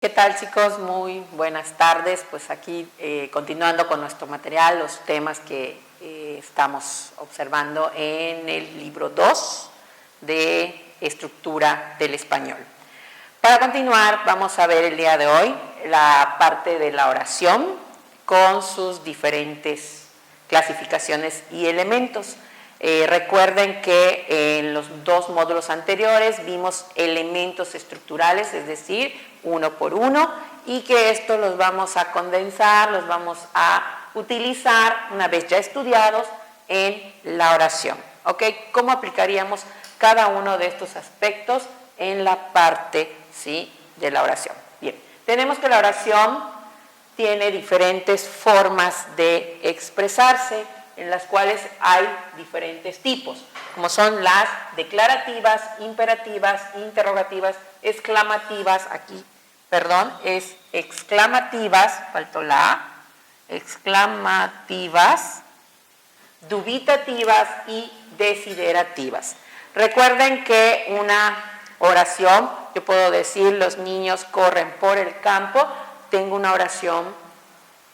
¿Qué tal, chicos? Muy buenas tardes. Pues aquí continuando con nuestro material, los temas que estamos observando en el libro 2 de Estructura del Español. Para continuar, vamos a ver el día de hoy la parte de la oración con sus diferentes clasificaciones y elementos. Recuerden que en los dos módulos anteriores vimos elementos estructurales, es decir, uno por uno, y que estos los vamos a condensar, los vamos a utilizar una vez ya estudiados en la oración. ¿Ok? ¿Cómo aplicaríamos cada uno de estos aspectos en la parte, ¿sí?, de la oración? Bien, tenemos que la oración tiene diferentes formas de expresarse, en las cuales hay diferentes tipos, como son las declarativas, imperativas, interrogativas, exclamativas, aquí, perdón, es exclamativas, faltó la A, exclamativas, dubitativas y desiderativas. Recuerden que una oración, yo puedo decir, los niños corren por el campo, tengo una oración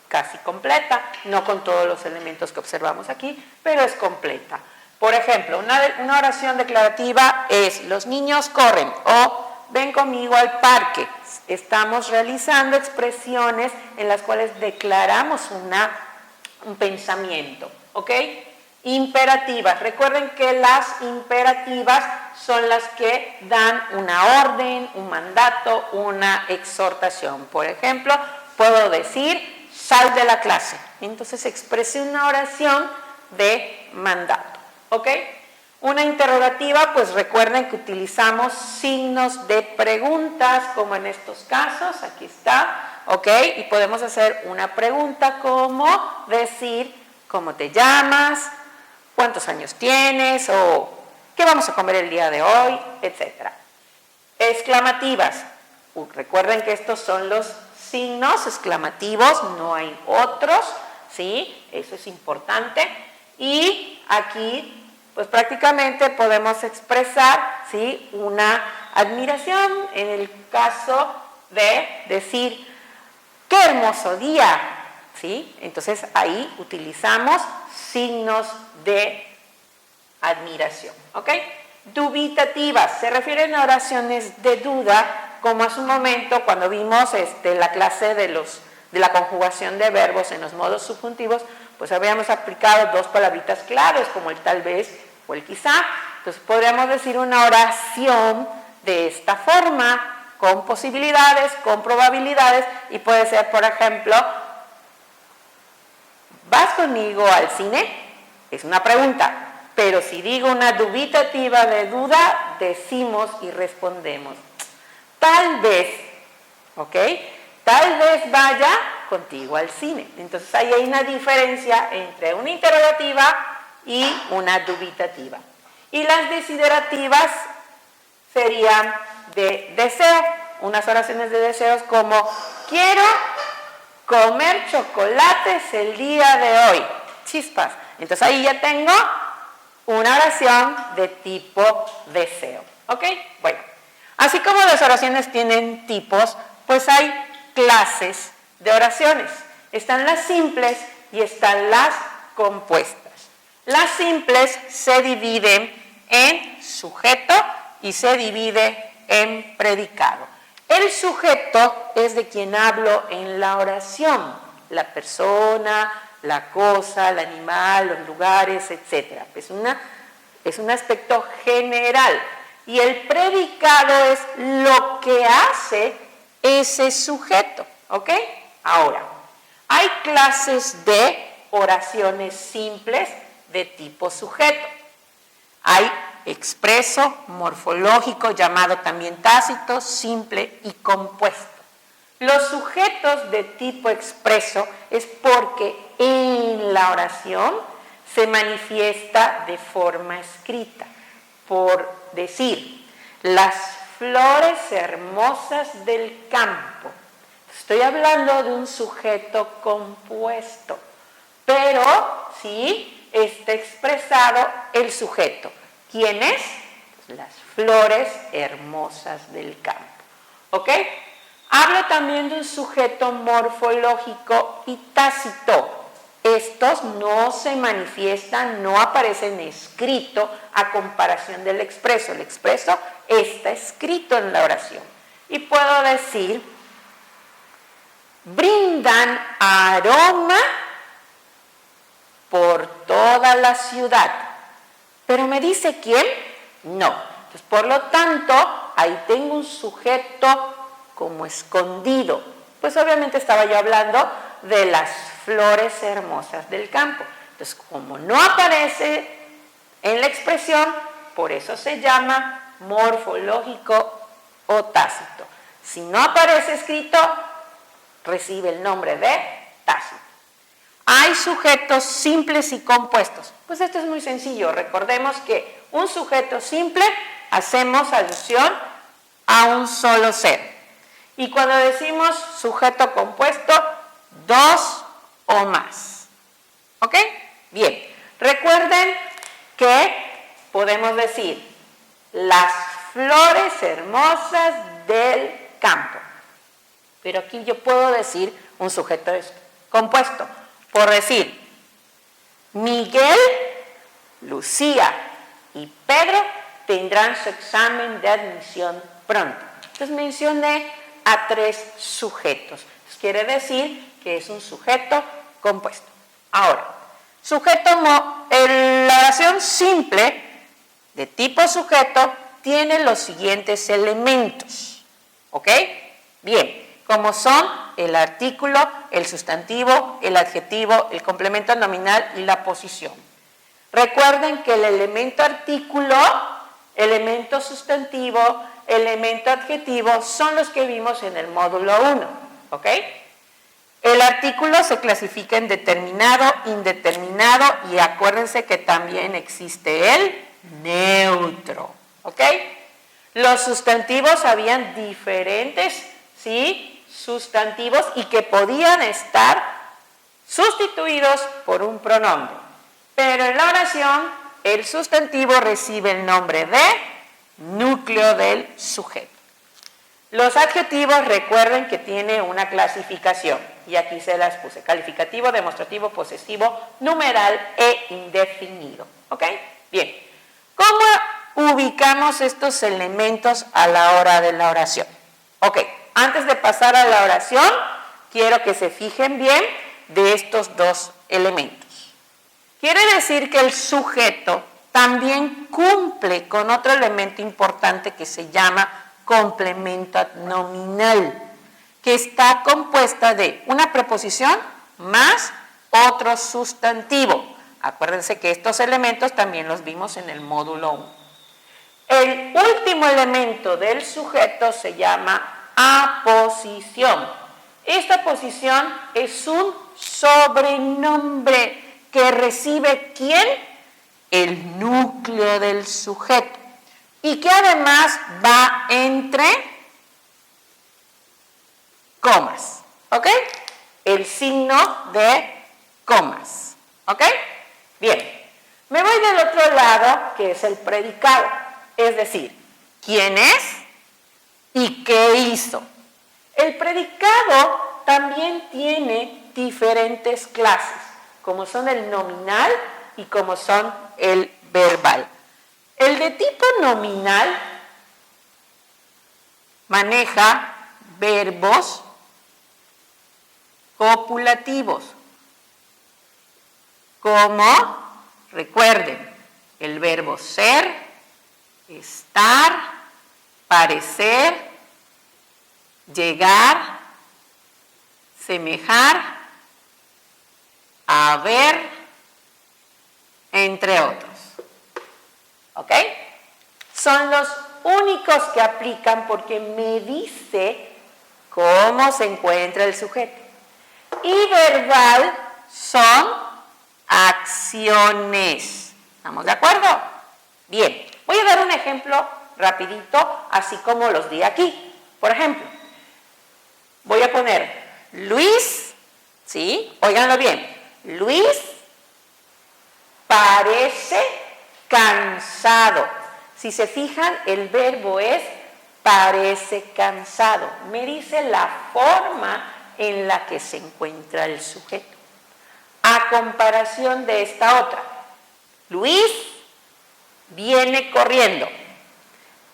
casi completa, no con todos los elementos que observamos aquí, pero es completa. Por ejemplo, una oración declarativa es: los niños corren, o ven conmigo al parque. Estamos realizando expresiones en las cuales declaramos un pensamiento, ¿ok? Imperativas. Recuerden que las imperativas son las que dan una orden, un mandato, una exhortación. Por ejemplo, puedo decir: sal de la clase. Entonces expresé una oración de mandato. ¿Ok? Una interrogativa, pues recuerden que utilizamos signos de preguntas, como en estos casos, aquí está, ¿ok? Y podemos hacer una pregunta como decir: ¿cómo te llamas? ¿Cuántos años tienes? O ¿qué vamos a comer el día de hoy? Etcétera. Exclamativas. Recuerden que estos son los signos exclamativos, no hay otros, ¿sí? Eso es importante. Y aquí, pues prácticamente podemos expresar, ¿sí?, una admiración en el caso de decir: ¡qué hermoso día! ¿Sí? Entonces ahí utilizamos signos de admiración, ¿ok? Dubitativas, se refieren a oraciones de duda, como hace un momento cuando vimos la clase de la conjugación de verbos en los modos subjuntivos, pues habíamos aplicado dos palabritas claves, como el tal vez o el quizá. Entonces podríamos decir una oración de esta forma, con posibilidades, con probabilidades, y puede ser, por ejemplo: ¿vas conmigo al cine? Es una pregunta. Pero si digo una dubitativa de duda, decimos y respondemos: tal vez, ¿ok? Tal vez vaya contigo al cine. Entonces ahí hay una diferencia entre una interrogativa y una dubitativa. Y las desiderativas serían de deseo, unas oraciones de deseos como: quiero comer chocolates el día de hoy. Chispas. Entonces ahí ya tengo una oración de tipo deseo, ¿ok? Bueno, así como las oraciones tienen tipos, pues hay clases de oraciones. Están las simples y están las compuestas. Las simples se dividen en sujeto y se divide en predicado. El sujeto es de quien hablo en la oración, la persona, la cosa, el animal, los lugares, etc. Es un aspecto general. Y el predicado es lo que hace ese sujeto, ¿ok? Ahora, hay clases de oraciones simples de tipo sujeto. Hay expreso, morfológico, llamado también tácito, simple y compuesto. Los sujetos de tipo expreso es porque en la oración se manifiesta de forma escrita. Por decir: las flores hermosas del campo. Estoy hablando de un sujeto compuesto, pero sí está expresado el sujeto. ¿Quién es? Las flores hermosas del campo. ¿Ok? Hablo también de un sujeto morfológico y tácito. Estos no se manifiestan, no aparecen escrito a comparación del expreso. El expreso está escrito en la oración. Y puedo decir, brindan aroma por toda la ciudad. ¿Pero me dice quién? No. Entonces, por lo tanto, ahí tengo un sujeto como escondido. Pues obviamente estaba yo hablando de las flores hermosas del campo. Entonces, como no aparece en la expresión, por eso se llama morfológico o tácito. Si no aparece escrito, recibe el nombre de tácito. Hay sujetos simples y compuestos. Pues esto es muy sencillo. Recordemos que un sujeto simple hacemos alusión a un solo ser. Y cuando decimos sujeto compuesto, dos o más. ¿Ok? Bien. Recuerden que podemos decir las flores hermosas del campo. Pero aquí yo puedo decir un sujeto compuesto. Por decir, Miguel, Lucía y Pedro tendrán su examen de admisión pronto. Entonces mencioné a tres sujetos. Entonces, quiere decir que es un sujeto compuesto. Ahora, la oración simple de tipo sujeto tiene los siguientes elementos. ¿Ok? Bien, como son el artículo, el sustantivo, el adjetivo, el complemento nominal y la posición. Recuerden que el elemento artículo, elemento sustantivo, elemento adjetivo son los que vimos en el módulo 1, ¿ok? El artículo se clasifica en determinado, indeterminado y acuérdense que también existe el neutro, ¿ok? Los sustantivos habían diferentes, ¿sí?, sustantivos y que podían estar sustituidos por un pronombre. Pero en la oración, el sustantivo recibe el nombre de núcleo del sujeto. Los adjetivos, recuerden que tiene una clasificación, y aquí se las puse: calificativo, demostrativo, posesivo, numeral e indefinido. ¿Ok? Bien. ¿Cómo ubicamos estos elementos a la hora de la oración? Ok. Antes de pasar a la oración, quiero que se fijen bien de estos dos elementos. Quiere decir que el sujeto también cumple con otro elemento importante que se llama complemento nominal, que está compuesta de una preposición más otro sustantivo. Acuérdense que estos elementos también los vimos en el módulo 1. El último elemento del sujeto se llama aposición. Esta posición es un sobrenombre que recibe ¿quién? El núcleo del sujeto, y que además va entre comas, ¿ok? El signo de comas, ¿ok? Bien, me voy del otro lado, que es el predicado, es decir, ¿quién es y qué hizo? El predicado también tiene diferentes clases, como son el nominal y como son el verbal. El de tipo nominal maneja verbos copulativos, como, recuerden, el verbo ser, estar, parecer, llegar, semejar, haber, entre otros. ¿Ok? Son los únicos que aplican porque me dice cómo se encuentra el sujeto. Y verbal son acciones. ¿Estamos de acuerdo? Bien, voy a dar un ejemplo rapidito, así como los di aquí. Por ejemplo, voy a poner Luis, ¿sí? Óiganlo bien. Luis parece cansado. Si se fijan, el verbo es parece cansado. Me dice la forma en la que se encuentra el sujeto. A comparación de esta otra, Luis viene corriendo.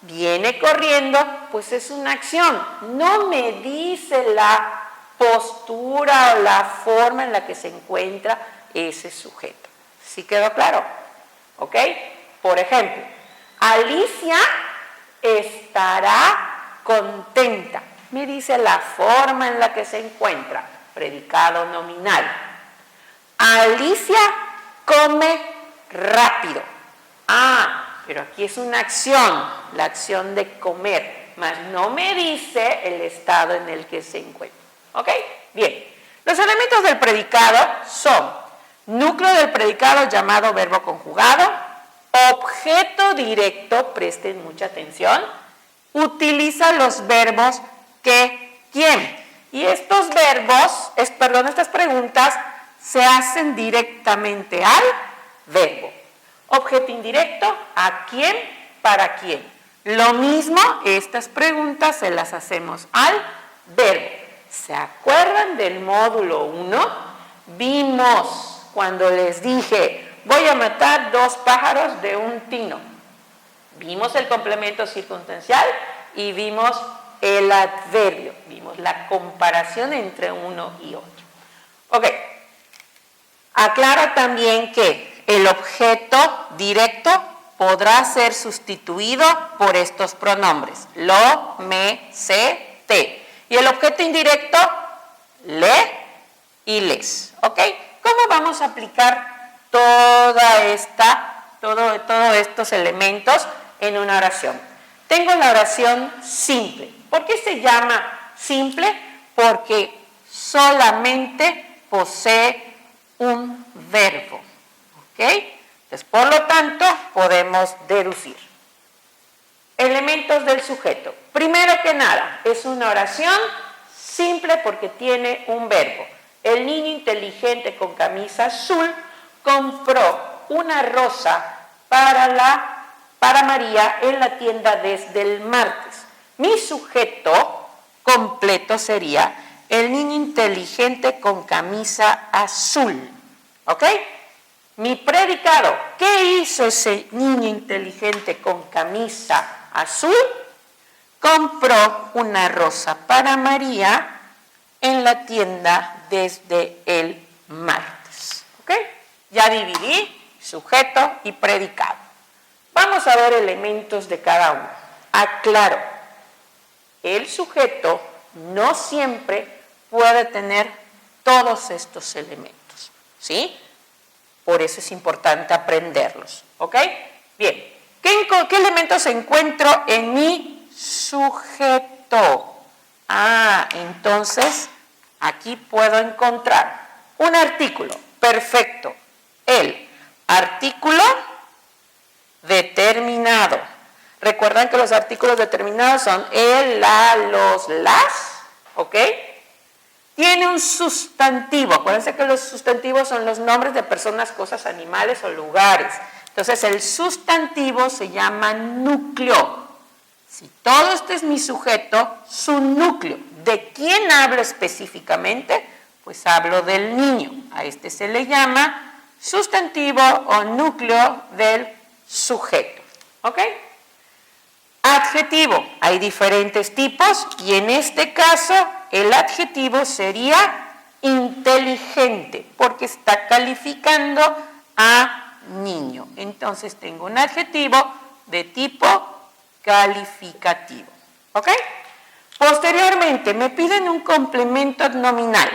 Viene corriendo, pues es una acción. No me dice la postura o la forma en la que se encuentra ese sujeto. ¿Sí quedó claro? ¿Ok? Por ejemplo, Alicia estará contenta. Me dice la forma en la que se encuentra, predicado nominal. Alicia come rápido. Pero aquí es una acción, la acción de comer, mas no me dice el estado en el que se encuentra. ¿Ok? Bien. Los elementos del predicado son núcleo del predicado llamado verbo conjugado, objeto directo, presten mucha atención, utiliza los verbos que, quién. Y estos verbos, estas preguntas se hacen directamente al verbo. Objeto indirecto, ¿a quién? ¿Para quién? Lo mismo, estas preguntas se las hacemos al verbo. ¿Se acuerdan del módulo 1? Vimos cuando les dije, voy a matar 2 pájaros de un tino. Vimos el complemento circunstancial y vimos el adverbio. Vimos la comparación entre uno y otro. Ok. Aclaro también que el objeto directo podrá ser sustituido por estos pronombres, lo, me, se, te. Y el objeto indirecto, le y les. ¿Ok? ¿Cómo vamos a aplicar todos estos elementos en una oración? Tengo la oración simple. ¿Por qué se llama simple? Porque solamente posee un verbo. ¿Ok? Entonces, por lo tanto, podemos deducir. Elementos del sujeto. Primero que nada, es una oración simple porque tiene un verbo. El niño inteligente con camisa azul compró una rosa para María en la tienda desde el martes. Mi sujeto completo sería el niño inteligente con camisa azul. ¿Ok? Mi predicado, ¿qué hizo ese niño inteligente con camisa azul? Compró una rosa para María en la tienda desde el martes. ¿Ok? Ya dividí sujeto y predicado. Vamos a ver elementos de cada uno. Aclaro, el sujeto no siempre puede tener todos estos elementos. ¿Sí? Por eso es importante aprenderlos. ¿Ok? Bien. ¿Qué elementos encuentro en mi sujeto? Entonces, aquí puedo encontrar un artículo. Perfecto. El artículo determinado. Recuerdan que los artículos determinados son el, la, los, las. ¿Ok? Tiene un sustantivo. Acuérdense que los sustantivos son los nombres de personas, cosas, animales o lugares. Entonces, el sustantivo se llama núcleo. Si todo este es mi sujeto, su núcleo. ¿De quién hablo específicamente? Pues hablo del niño. A este se le llama sustantivo o núcleo del sujeto. ¿Ok? Adjetivo. Hay diferentes tipos y en este caso el adjetivo sería inteligente porque está calificando a niño. Entonces tengo un adjetivo de tipo calificativo. ¿Ok? Posteriormente me piden un complemento nominal.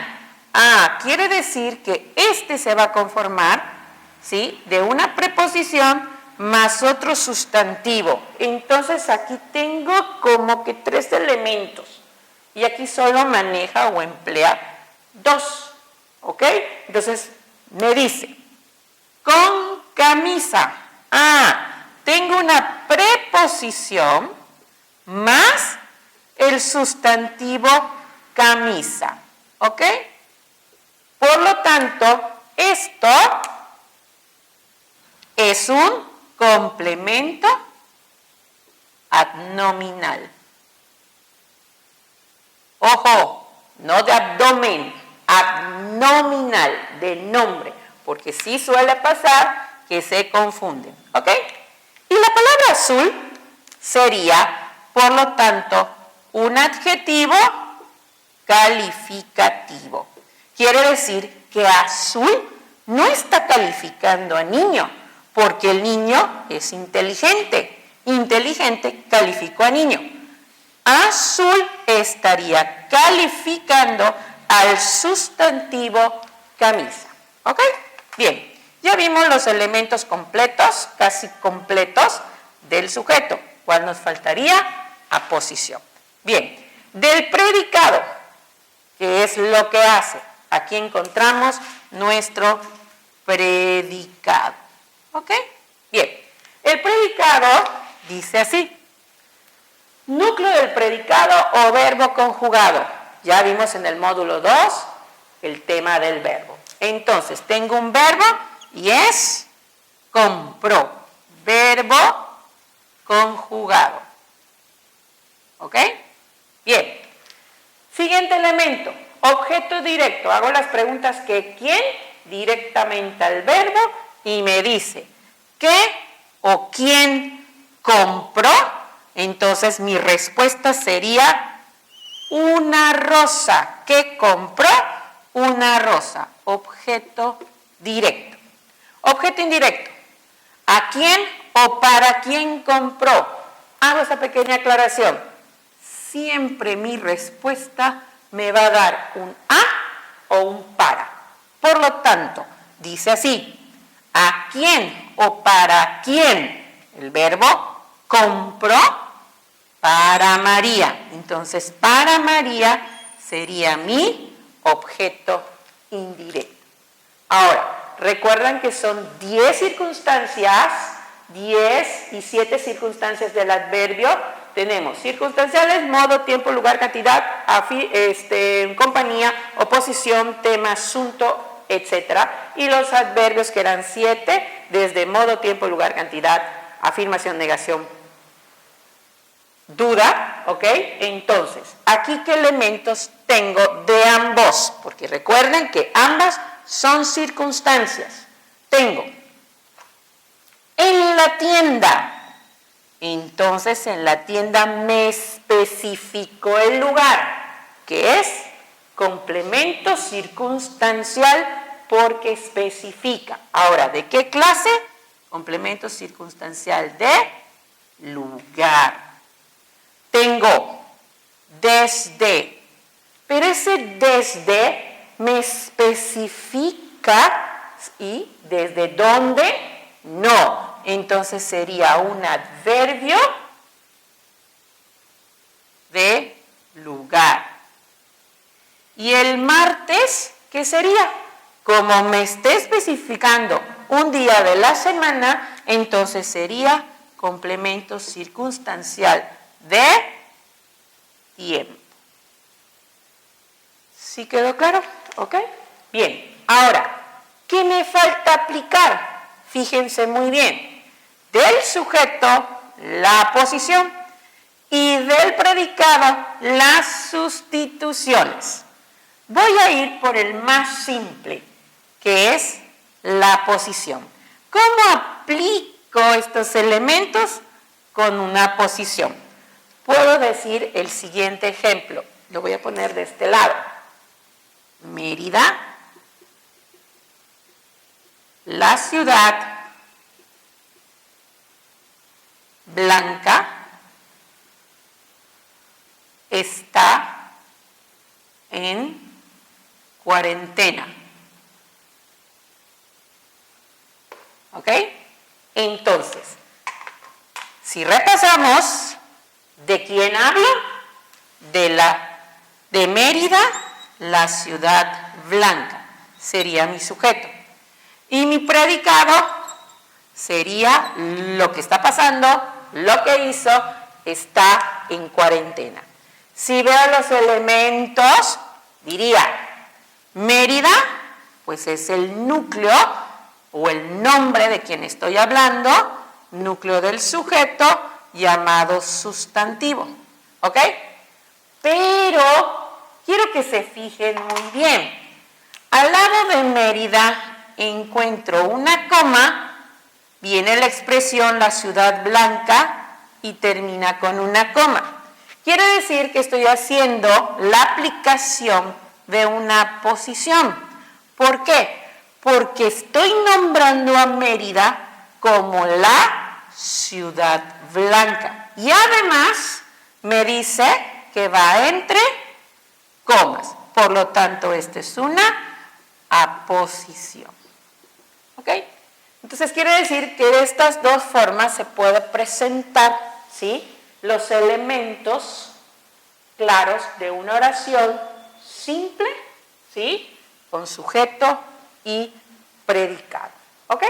Quiere decir que este se va a conformar, ¿sí?, de una preposición más otro sustantivo. Entonces aquí tengo como que 3 elementos y aquí solo maneja o emplea 2. ¿Ok? Entonces me dice, con camisa. Tengo una preposición más el sustantivo camisa. ¿Ok? Por lo tanto, esto es un complemento adnominal. Ojo, no de abdomen, abdominal, de nombre, porque sí suele pasar que se confunden, ¿ok? Y la palabra azul sería, por lo tanto, un adjetivo calificativo. Quiere decir que azul no está calificando a niño, porque el niño es inteligente. Inteligente calificó a niño. Azul estaría calificando al sustantivo camisa. ¿Ok? Bien, ya vimos los elementos completos, casi completos, del sujeto. ¿Cuál nos faltaría? Aposición. Bien, del predicado, que es lo que hace. Aquí encontramos nuestro predicado. ¿Ok? Bien, el predicado dice así. Núcleo del predicado o verbo conjugado. Ya vimos en el módulo 2 el tema del verbo. Entonces, tengo un verbo y es compró. Verbo conjugado. ¿Ok? Bien. Siguiente elemento. Objeto directo. Hago las preguntas que ¿quién? Directamente al verbo y me dice ¿qué o quién compró? Entonces mi respuesta sería una rosa. ¿Qué compró? Una rosa. Objeto directo. Objeto indirecto. ¿A quién o para quién compró? Hago esta pequeña aclaración. Siempre mi respuesta me va a dar un a o un para. Por lo tanto, dice así, ¿a quién o para quién? El verbo compró para María. Entonces, para María sería mi objeto indirecto. Ahora, recuerdan que son 10 circunstancias, 10 y 7 circunstancias del adverbio. Tenemos circunstanciales, modo, tiempo, lugar, cantidad, compañía, oposición, tema, asunto, etc. Y los adverbios que eran 7, desde modo, tiempo, lugar, cantidad, afirmación, negación, duda, ¿ok? Entonces, aquí qué elementos tengo de ambos, porque recuerden que ambas son circunstancias. Tengo en la tienda. Entonces, en la tienda me especificó el lugar, que es complemento circunstancial porque especifica. Ahora, ¿de qué clase? Complemento circunstancial de lugar. Tengo desde, pero ese desde me especifica y desde dónde no. Entonces sería un adverbio de lugar. Y el martes, ¿qué sería? Como me esté especificando un día de la semana, entonces sería complemento circunstancial de tiempo. ¿Sí quedó claro? ¿Ok? Bien. Ahora, ¿qué me falta aplicar? Fíjense muy bien. Del sujeto, la posición, y del predicado, las sustituciones. Voy a ir por el más simple, que es la posición. ¿Cómo aplico estos elementos? Con una posición. Puedo decir el siguiente ejemplo. Lo voy a poner de este lado. Mérida, la ciudad blanca está en cuarentena. ¿Ok? Entonces, si repasamos, ¿de quién hablo? De Mérida, la ciudad blanca. Sería mi sujeto. Y mi predicado sería lo que está pasando, lo que hizo, está en cuarentena. Si veo los elementos, diría, Mérida, pues es el núcleo o el nombre de quien estoy hablando, núcleo del sujeto llamado sustantivo. ¿Ok? Pero quiero que se fijen muy bien. Al lado de Mérida encuentro una coma, viene la expresión la ciudad blanca y termina con una coma. Quiere decir que estoy haciendo la aplicación de una posición. ¿Por qué? Porque estoy nombrando a Mérida como la ciudad blanca. Y además me dice que va entre comas. Por lo tanto, esta es una aposición. ¿Ok? Entonces quiere decir que de estas dos formas se puede presentar, ¿sí?, los elementos claros de una oración simple, ¿sí?, con sujeto y predicado. ¿Ok?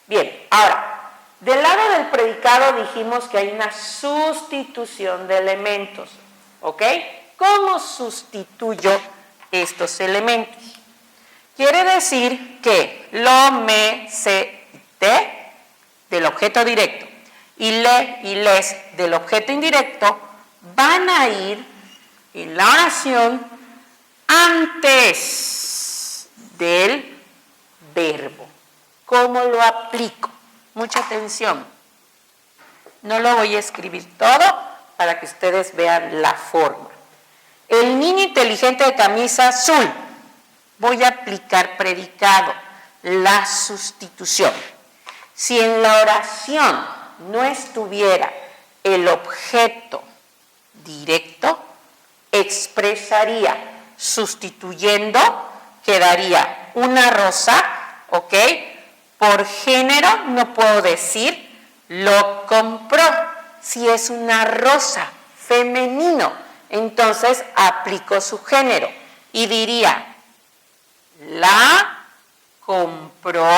Bien, ahora, del lado del predicado dijimos que hay una sustitución de elementos. ¿Ok? ¿Cómo sustituyo estos elementos? Quiere decir que lo, me, se, te del objeto directo y le y les del objeto indirecto van a ir en la oración antes del verbo. ¿Cómo lo aplico? Mucha atención. No lo voy a escribir todo para que ustedes vean la forma. El niño inteligente de camisa azul. Voy a aplicar predicado, la sustitución. Si en la oración no estuviera el objeto directo, expresaría sustituyendo, quedaría una rosa, ¿ok? Por género no puedo decir lo compró. Si es una rosa femenino, entonces aplico su género y diría la compró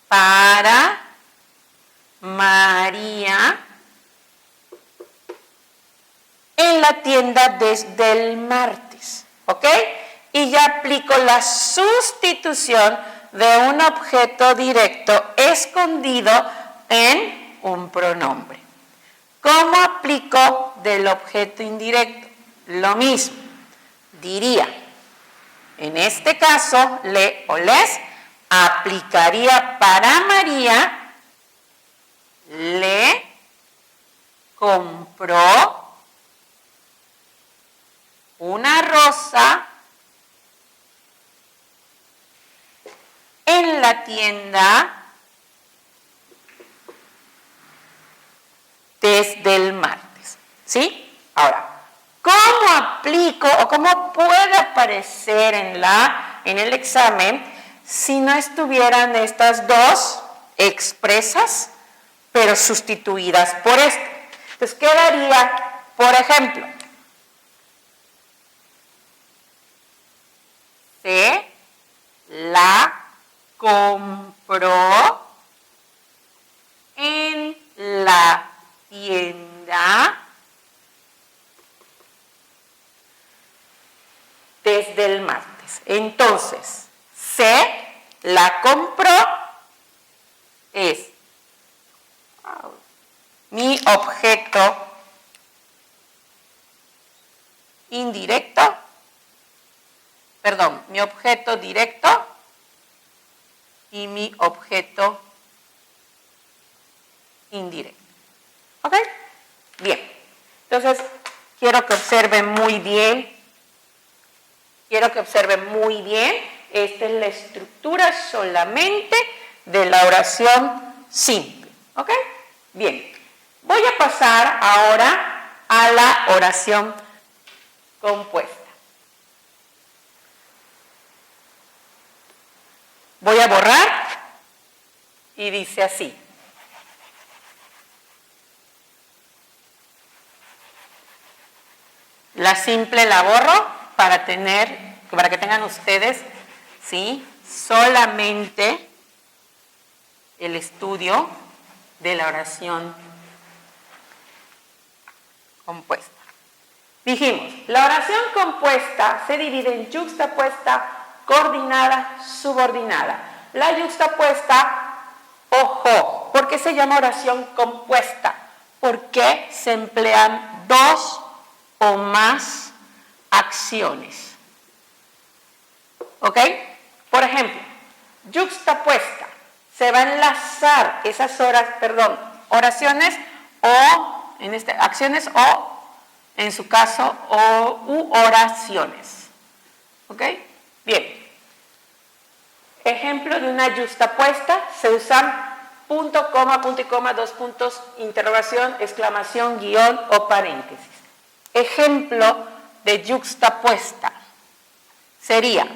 para María en la tienda desde el martes, ¿ok? Y ya aplico la sustitución de un objeto directo escondido en un pronombre. ¿Cómo aplico del objeto indirecto? Lo mismo, diría, en este caso, le o les, aplicaría para María, le compró una rosa en la tienda desde el martes, ¿sí? Ahora, ¿cómo aplico o cómo puede aparecer en el examen si no estuvieran estas dos expresas, pero sustituidas por esto? Entonces quedaría, por ejemplo, se la compró en la tienda desde el martes. Entonces, se la compró es mi objeto indirecto, perdón, mi objeto directo y mi objeto indirecto. ¿Ok? Bien. Entonces, quiero que observen muy bien. Esta es la estructura solamente de la oración simple. ¿Ok? Bien. Voy a pasar ahora a la oración compuesta. Voy a borrar y dice así. La simple la borro para que tengan ustedes, ¿sí?, solamente el estudio de la oración compuesta. Dijimos, la oración compuesta se divide en yuxtapuesta, coordinada, subordinada. La yuxtapuesta, ojo, ¿por qué se llama oración compuesta? Porque se emplean dos o más acciones. ¿Ok? Por ejemplo, yuxtapuesta. Se va a enlazar esas oraciones o, acciones o, en su caso, u oraciones. ¿Ok? Bien. Ejemplo de una yuxtapuesta, se usan punto, coma, punto y coma, dos puntos, interrogación, exclamación, guión o paréntesis. Ejemplo de yuxtapuesta sería: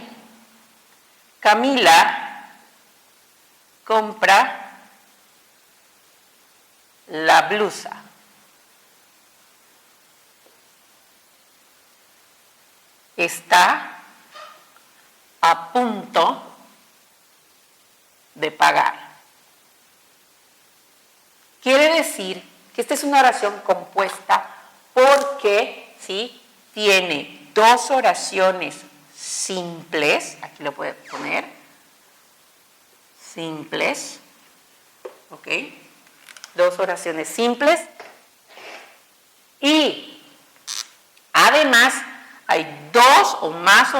Camila compra la blusa. Está a punto de pagar. Quiere decir que esta es una oración compuesta porque, ¿sí?, tiene dos oraciones simples, aquí lo puedo poner, simples, ¿ok? Dos oraciones simples y además hay dos o más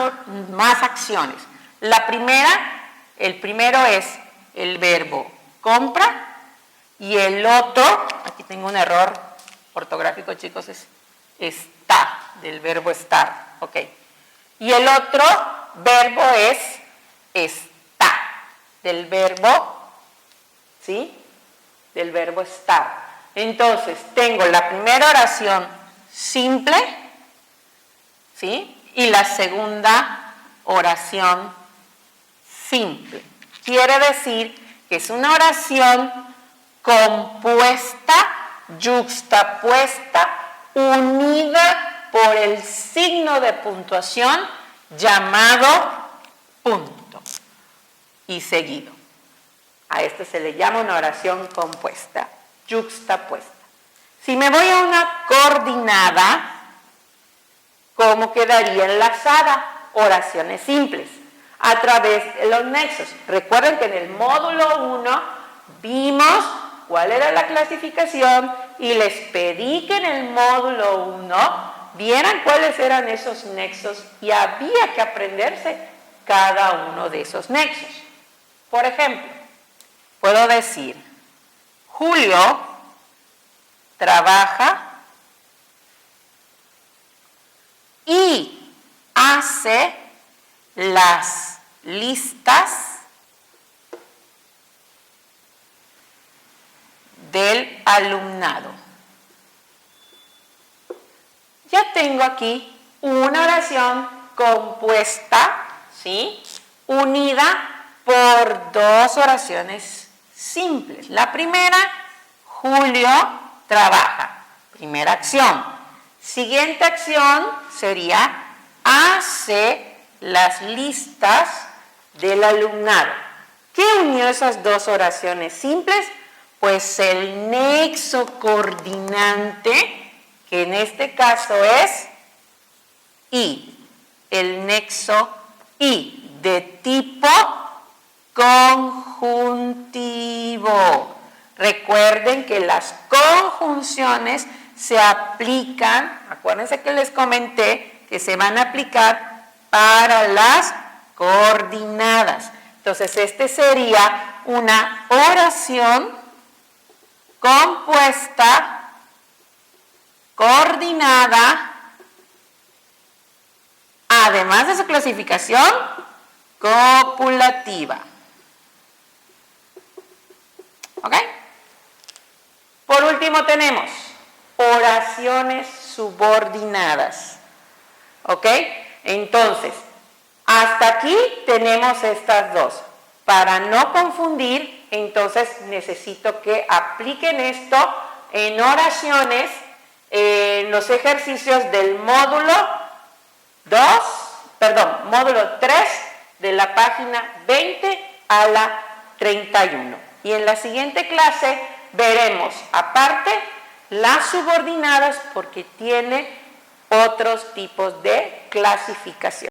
acciones. La primera, el primero es el verbo compra y el otro, aquí tengo un error ortográfico, chicos, es está, del verbo estar, ¿ok? Y el otro verbo es está, del verbo, ¿sí?, del verbo estar. Entonces, tengo la primera oración simple, ¿sí?, y la segunda oración simple. Quiere decir que es una oración compuesta, yuxtapuesta, unida por el signo de puntuación llamado punto y seguido. A esto se le llama una oración compuesta, yuxtapuesta. Si me voy a una coordinada, ¿cómo quedaría enlazada? Oraciones simples, a través de los nexos. Recuerden que en el módulo 1 vimos cuál era la clasificación y les pedí que en el módulo 1 vieran cuáles eran esos nexos y había que aprenderse cada uno de esos nexos. Por ejemplo, puedo decir: Julio trabaja y hace las listas del alumnado. Ya tengo aquí una oración compuesta, ¿sí?, unida por dos oraciones simples. La primera, Julio trabaja, primera acción. Siguiente acción sería: hace las listas del alumnado. ¿Qué unió esas dos oraciones simples? Pues el nexo coordinante, que en este caso es y, el nexo y de tipo conjuntivo. Recuerden que las conjunciones se aplican, acuérdense que les comenté que se van a aplicar para las coordinadas. Entonces, este sería una oración compuesta, coordinada, además de su clasificación, copulativa. ¿Ok? Por último tenemos oraciones subordinadas. ¿Ok? Entonces, hasta aquí tenemos estas dos. Para no confundir, entonces necesito que apliquen esto en oraciones, en los ejercicios del módulo 3 de la página 20 a la 31. Y en la siguiente clase veremos, aparte, las subordinadas porque tiene otros tipos de clasificación.